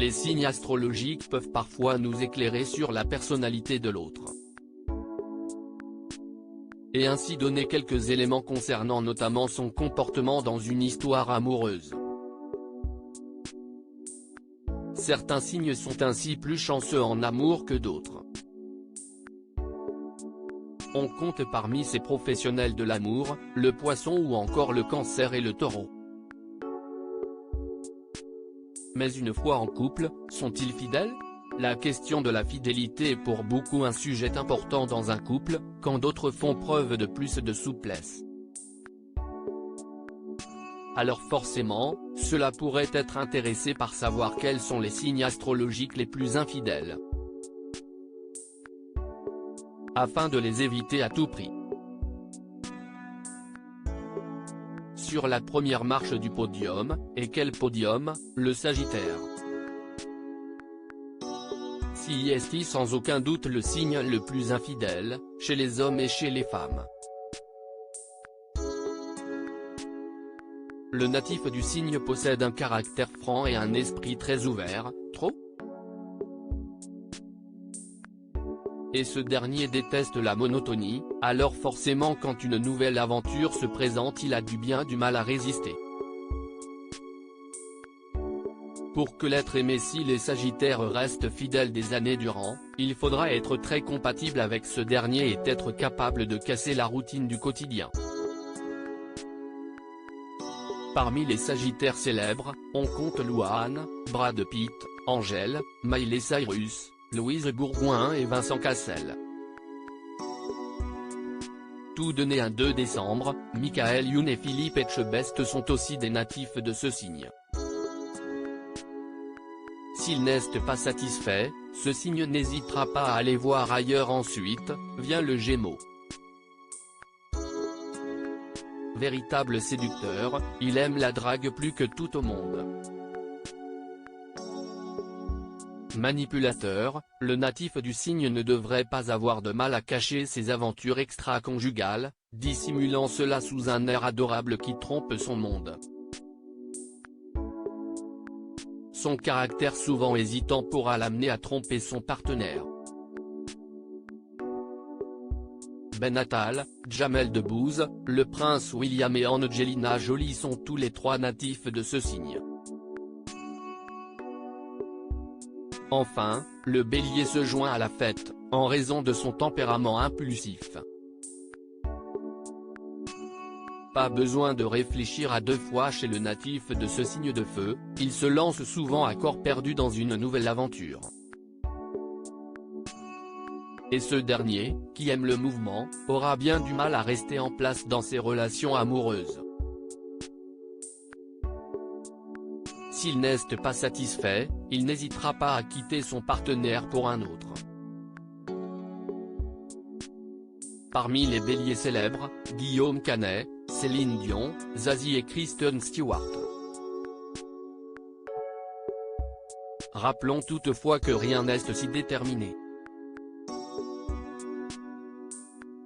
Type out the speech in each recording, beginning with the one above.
Les signes astrologiques peuvent parfois nous éclairer sur la personnalité de l'autre, et ainsi donner quelques éléments concernant notamment son comportement dans une histoire amoureuse. Certains signes sont ainsi plus chanceux en amour que d'autres. On compte parmi ces professionnels de l'amour, le Poisson ou encore le Cancer et le Taureau. Mais une fois en couple, sont-ils fidèles? La question de la fidélité est pour beaucoup un sujet important dans un couple, quand d'autres font preuve de plus de souplesse. Alors forcément, cela pourrait être intéressé par savoir quels sont les signes astrologiques les plus infidèles, afin de les éviter à tout prix. Sur la première marche du podium, et quel podium? Le Sagittaire. Si est sans aucun doute le signe le plus infidèle, chez les hommes et chez les femmes. Le natif du signe possède un caractère franc et un esprit très ouvert, trop? Et ce dernier déteste la monotonie, alors forcément quand une nouvelle aventure se présente il a du mal à résister. Pour que l'être aimé si les Sagittaires restent fidèles des années durant, il faudra être très compatible avec ce dernier et être capable de casser la routine du quotidien. Parmi les Sagittaires célèbres, on compte Louane, Brad Pitt, Angèle, Miley Cyrus, Louise Bourgoin et Vincent Cassel. Tous deux nés un 2 décembre, Michael Youn et Philippe Etchebest sont aussi des natifs de ce signe. S'il n'est pas satisfait, ce signe n'hésitera pas à aller voir ailleurs. Ensuite, vient le Gémeaux. Véritable séducteur, il aime la drague plus que tout au monde. Manipulateur, le natif du signe ne devrait pas avoir de mal à cacher ses aventures extra-conjugales, dissimulant cela sous un air adorable qui trompe son monde. Son caractère souvent hésitant pourra l'amener à tromper son partenaire. Ben Attal, Jamel Debbouze, le prince William et Angelina Jolie sont tous les trois natifs de ce signe. Enfin, le Bélier se joint à la fête, en raison de son tempérament impulsif. Pas besoin de réfléchir à deux fois chez le natif de ce signe de feu, il se lance souvent à corps perdu dans une nouvelle aventure. Et ce dernier, qui aime le mouvement, aura bien du mal à rester en place dans ses relations amoureuses. S'il n'est pas satisfait, il n'hésitera pas à quitter son partenaire pour un autre. Parmi les béliers célèbres, Guillaume Canet, Céline Dion, Zazie et Kristen Stewart. Rappelons toutefois que rien n'est si déterminé.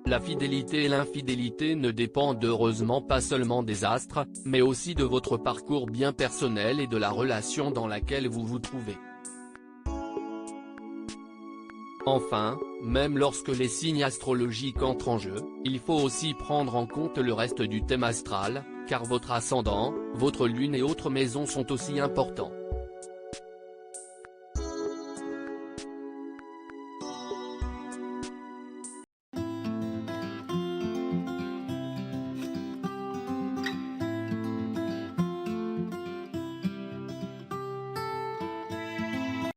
La fidélité et l'infidélité ne dépendent heureusement pas seulement des astres, mais aussi de votre parcours bien personnel et de la relation dans laquelle vous vous trouvez. Enfin, même lorsque les signes astrologiques entrent en jeu, il faut aussi prendre en compte le reste du thème astral, car votre ascendant, votre lune et autres maisons sont aussi importants.